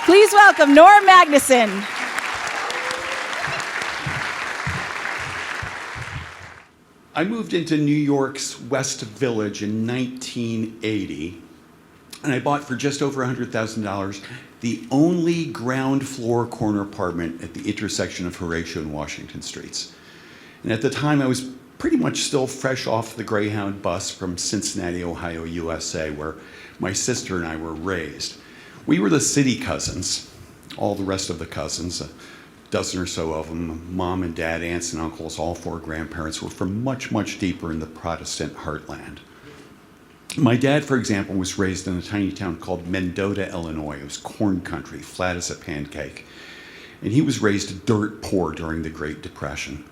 Please welcome Norm Magnusson. I moved into New York's West Village in 1980, and I bought for just over $100,000 the only ground floor corner apartment at the intersection of Horatio and Washington Streets. And at the time, I was pretty much still fresh off the Greyhound bus from Cincinnati, Ohio, USA, where my sister and I were raised. We were the city cousins, all the rest of the cousins, a dozen or so of them, mom and dad, aunts and uncles, all four grandparents were from much, much deeper in the Protestant heartland. My dad, for example, was raised in a tiny town called Mendota, Illinois. It was corn country, flat as a pancake. And he was raised dirt poor during the Great Depression.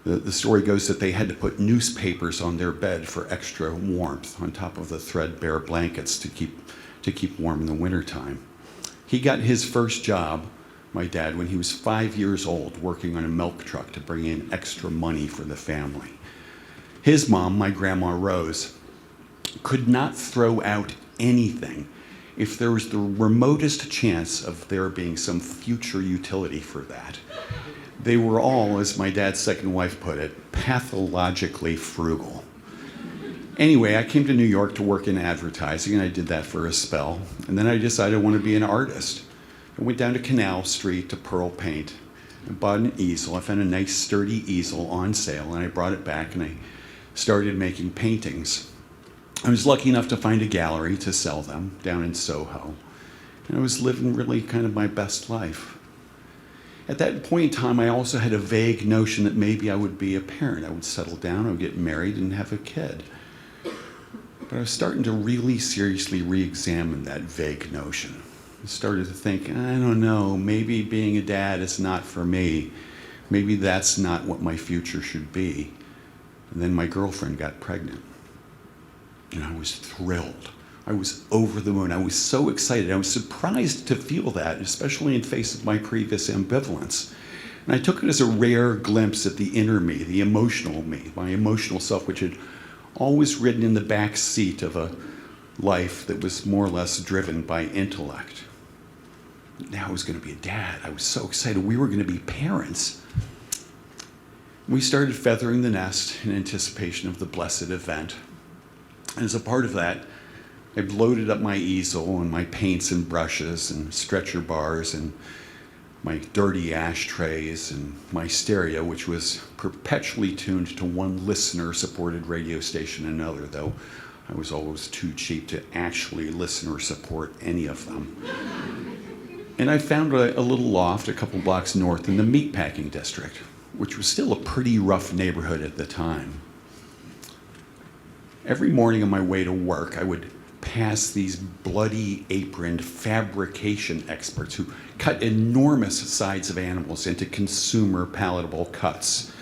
The story goes that they had to put newspapers on their bed for extra warmth on top of the threadbare blankets to keep warm in the wintertime. He got his first job, my dad, when he was 5 years old, working on a milk truck to bring in extra money for the family. His mom, my Grandma Rose, could not throw out anything if there was the remotest chance of there being some future utility for that. They were all, as my dad's second wife put it, pathologically frugal. Anyway, I came to New York to work in advertising, and I did that for a spell. And then I decided I wanted to be an artist. I went down to Canal Street to Pearl Paint and bought an easel. I found a nice sturdy easel on sale, and I brought it back and I started making paintings. I was lucky enough to find a gallery to sell them down in Soho. And I was living really kind of my best life. At that point in time, I also had a vague notion that maybe I would be a parent. I would settle down, I would get married and have a kid. But I was starting to really seriously re-examine that vague notion. I started to think, I don't know, maybe being a dad is not for me. Maybe that's not what my future should be. And then my girlfriend got pregnant. And I was thrilled. I was over the moon. I was so excited. I was surprised to feel that, especially in face of my previous ambivalence. And I took it as a rare glimpse at the inner me, the emotional me, my emotional self, which had always ridden in the back seat of a life that was more or less driven by intellect. Now I was going to be a dad. I was so excited. We were going to be parents. We started feathering the nest in anticipation of the blessed event. And as a part of that, I loaded up my easel and my paints and brushes and stretcher bars and my dirty ashtrays and my stereo, which was perpetually tuned to one listener-supported radio station and another, though I was always too cheap to actually listen or support any of them. And I found a little loft a couple blocks north in the meatpacking district, which was still a pretty rough neighborhood at the time. Every morning on my way to work, I would pass these bloody aproned fabrication experts who cut enormous sides of animals into consumer palatable cuts,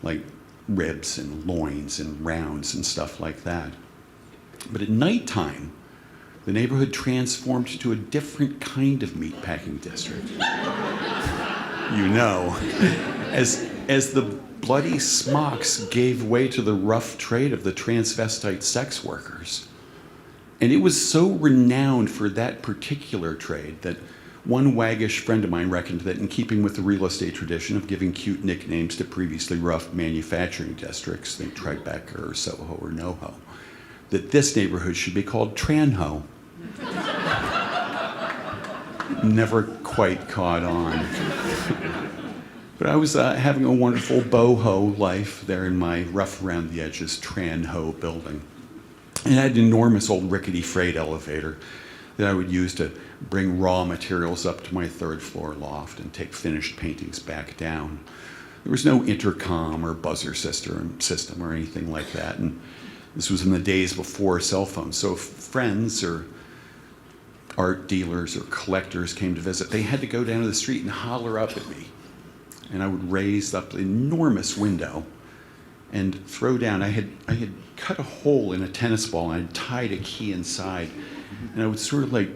like ribs and loins and rounds and stuff like that. But at nighttime, the neighborhood transformed to a different kind of meatpacking district. You know, as the bloody smocks gave way to the rough trade of the transvestite sex workers. And it was so renowned for that particular trade that one waggish friend of mine reckoned that in keeping with the real estate tradition of giving cute nicknames to previously rough manufacturing districts, think Tribeca or Soho or NoHo, that this neighborhood should be called Tranho. Never quite caught on. But I was having a wonderful boho life there in my rough around the edges Tranho building. And it had an enormous old rickety freight elevator that I would use to bring raw materials up to my third floor loft and take finished paintings back down. There was no intercom or buzzer system or anything like that. And this was in the days before cell phones. So if friends or art dealers or collectors came to visit, they had to go down to the street and holler up at me. And I would raise up the enormous window and throw down. I had cut a hole in a tennis ball and I'd tied a key inside. And I would sort of like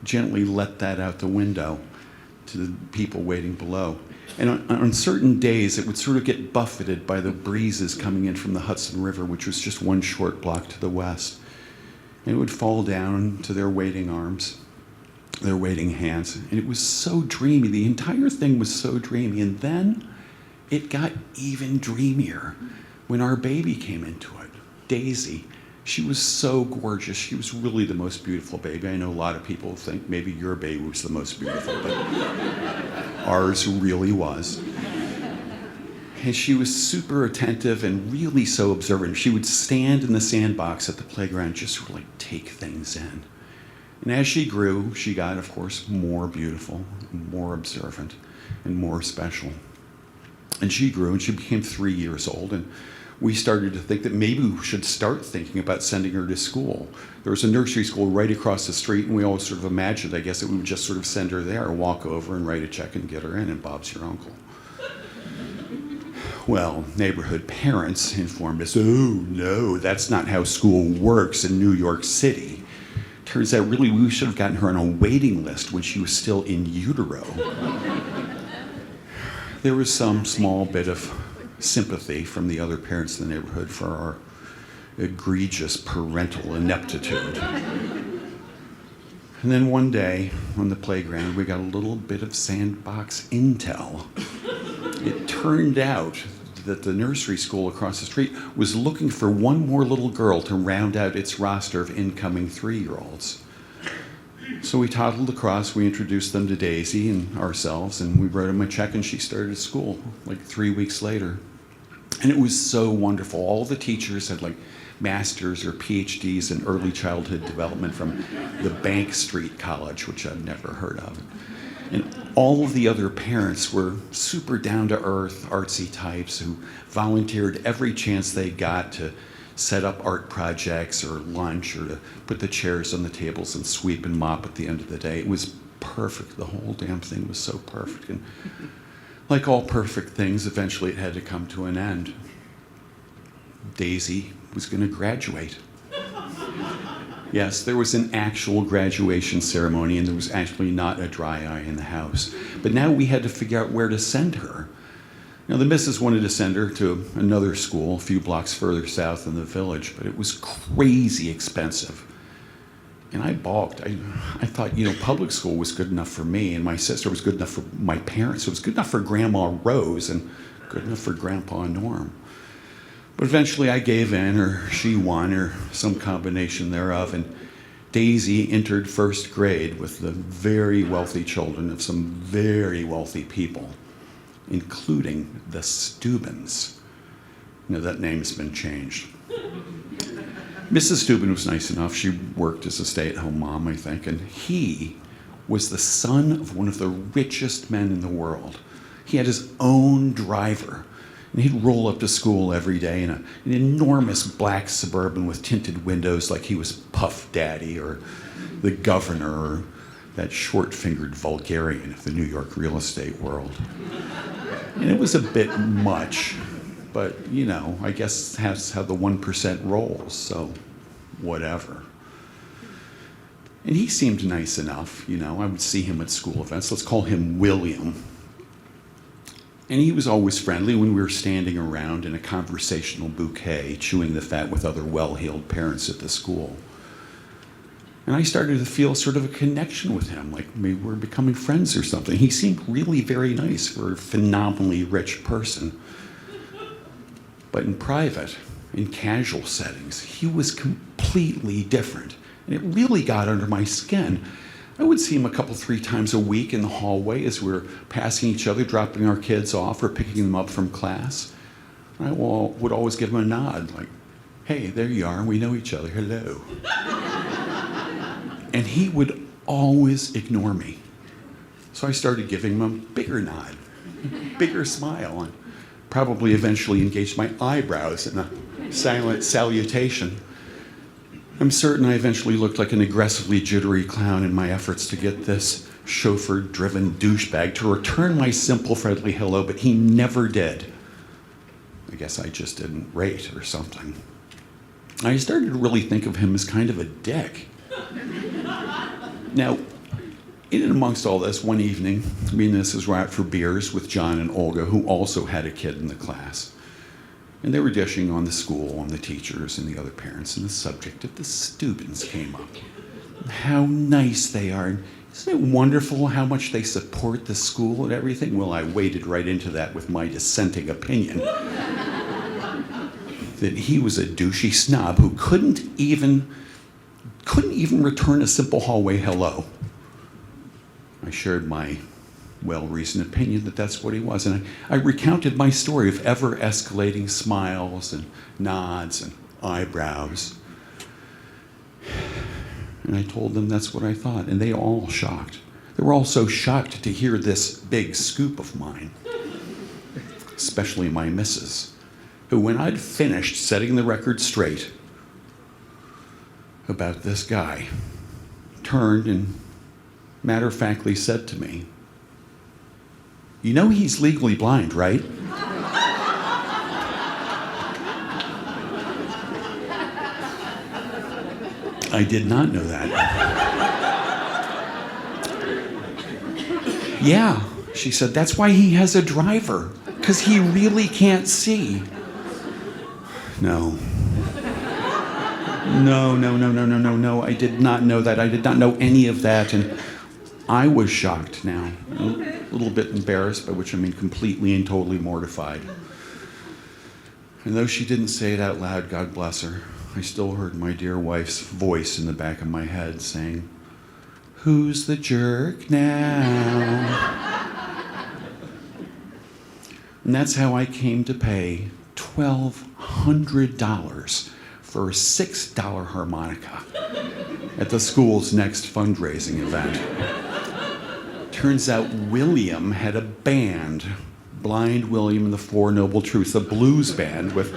gently let that out the window to the people waiting below. And on certain days, it would sort of get buffeted by the breezes coming in from the Hudson River, which was just one short block to the west. And it would fall down to their waiting arms. their waiting hands. And it was so dreamy. The entire thing was so dreamy. And then it got even dreamier when our baby came into it, Daisy. She was so gorgeous. She was really the most beautiful baby. I know a lot of people think maybe your baby was the most beautiful, but ours really was. And she was super attentive and really so observant. She would stand in the sandbox at the playground, just really take things in. And as she grew, she got, of course, more beautiful, more observant, and more special. And she grew, and she became 3 years old, and we started to think that maybe we should start thinking about sending her to school. There was a nursery school right across the street, and we always sort of imagined, I guess, that we would just sort of send her there, walk over and write a check and get her in, and Bob's your uncle. Well, neighborhood parents informed us, oh, no, that's not how school works in New York City. Turns out, really, we should have gotten her on a waiting list when she was still in utero. There was some small bit of sympathy from the other parents in the neighborhood for our egregious parental ineptitude. And then one day on the playground, we got a little bit of sandbox intel. It turned out that the nursery school across the street was looking for one more little girl to round out its roster of incoming 3-year-olds. So we toddled across, we introduced them to Daisy and ourselves, and we wrote them a check, and she started school like 3 weeks later. And it was so wonderful. All the teachers had like masters or PhDs in early childhood development from the Bank Street College, which I've never heard of. And all of the other parents were super down-to-earth, artsy types who volunteered every chance they got to set up art projects or lunch or to put the chairs on the tables and sweep and mop at the end of the day. It was perfect. The whole damn thing was so perfect. And like all perfect things, eventually it had to come to an end. Daisy was going to graduate. Yes, there was an actual graduation ceremony, and there was actually not a dry eye in the house. But now we had to figure out where to send her. Now, the missus wanted to send her to another school a few blocks further south in the village, but it was crazy expensive. And I balked. I thought, public school was good enough for me, and my sister was good enough for my parents. It was good enough for Grandma Rose and good enough for Grandpa Norm. But eventually I gave in, or she won, or some combination thereof, and Daisy entered first grade with the very wealthy children of some very wealthy people, including the Steubens. That name's been changed. Mrs. Steuben was nice enough. She worked as a stay-at-home mom, I think, and he was the son of one of the richest men in the world. He had his own driver, and he'd roll up to school every day in an enormous black Suburban with tinted windows like he was Puff Daddy or the governor or that short-fingered vulgarian of the New York real estate world. And it was a bit much, but, I guess that's how the 1% rolls, so whatever. And he seemed nice enough, I would see him at school events. Let's call him William. And he was always friendly when we were standing around in a conversational bouquet, chewing the fat with other well-heeled parents at the school. And I started to feel sort of a connection with him, like maybe we're becoming friends or something. He seemed really very nice for a phenomenally rich person. But in private, in casual settings, he was completely different. And it really got under my skin. I would see him 3 times a week in the hallway as we were passing each other, dropping our kids off or picking them up from class. And I would always give him a nod, like, hey, there you are, we know each other, hello. And he would always ignore me. So I started giving him a bigger nod, bigger smile, and probably eventually engaged my eyebrows in a silent salutation. I'm certain I eventually looked like an aggressively jittery clown in my efforts to get this chauffeur-driven douchebag to return my simple, friendly hello, but he never did. I guess I just didn't rate or something. I started to really think of him as kind of a dick. Now, in and amongst all this, one evening, me and Mrs. were out for beers with John and Olga, who also had a kid in the class. And they were dishing on the school, on the teachers, and the other parents, and the subject of the Steubens came up. How nice they are, and isn't it wonderful how much they support the school and everything? Well, I waded right into that with my dissenting opinion. That he was a douchey snob who couldn't even return a simple hallway hello. I shared my well-reasoned opinion that that's what he was, and I recounted my story of ever-escalating smiles and nods and eyebrows. And I told them that's what I thought, and they all shocked. They were all so shocked to hear this big scoop of mine, especially my missus, who, when I'd finished setting the record straight about this guy, turned and matter-of-factly said to me, "You know he's legally blind, right?" I did not know that. "Yeah," she said, "that's why he has a driver, because he really can't see." No. No, I did not know that. I did not know any of that, and I was shocked now. A little bit embarrassed, by which I mean completely and totally mortified. And though she didn't say it out loud, God bless her, I still heard my dear wife's voice in the back of my head saying, "Who's the jerk now?" And that's how I came to pay $1,200 for a $6 harmonica at the school's next fundraising event. Turns out William had a band, Blind William and the Four Noble Truths, a blues band with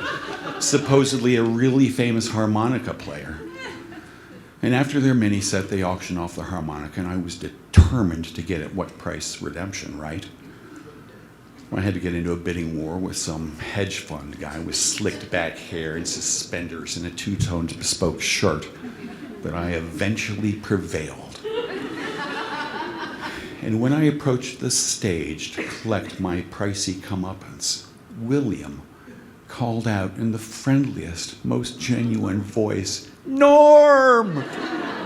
supposedly a really famous harmonica player. And after their mini set, they auctioned off the harmonica, and I was determined to get at what price redemption, right? I had to get into a bidding war with some hedge fund guy with slicked back hair and suspenders and a two-toned bespoke shirt, but I eventually prevailed. And when I approached the stage to collect my pricey comeuppance, William called out in the friendliest, most genuine voice, "Norm!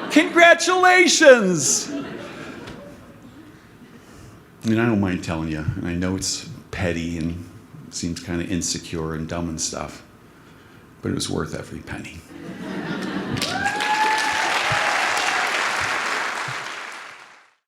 Congratulations!" And I don't mind telling you, and I know it's petty and seems kind of insecure and dumb and stuff, but it was worth every penny.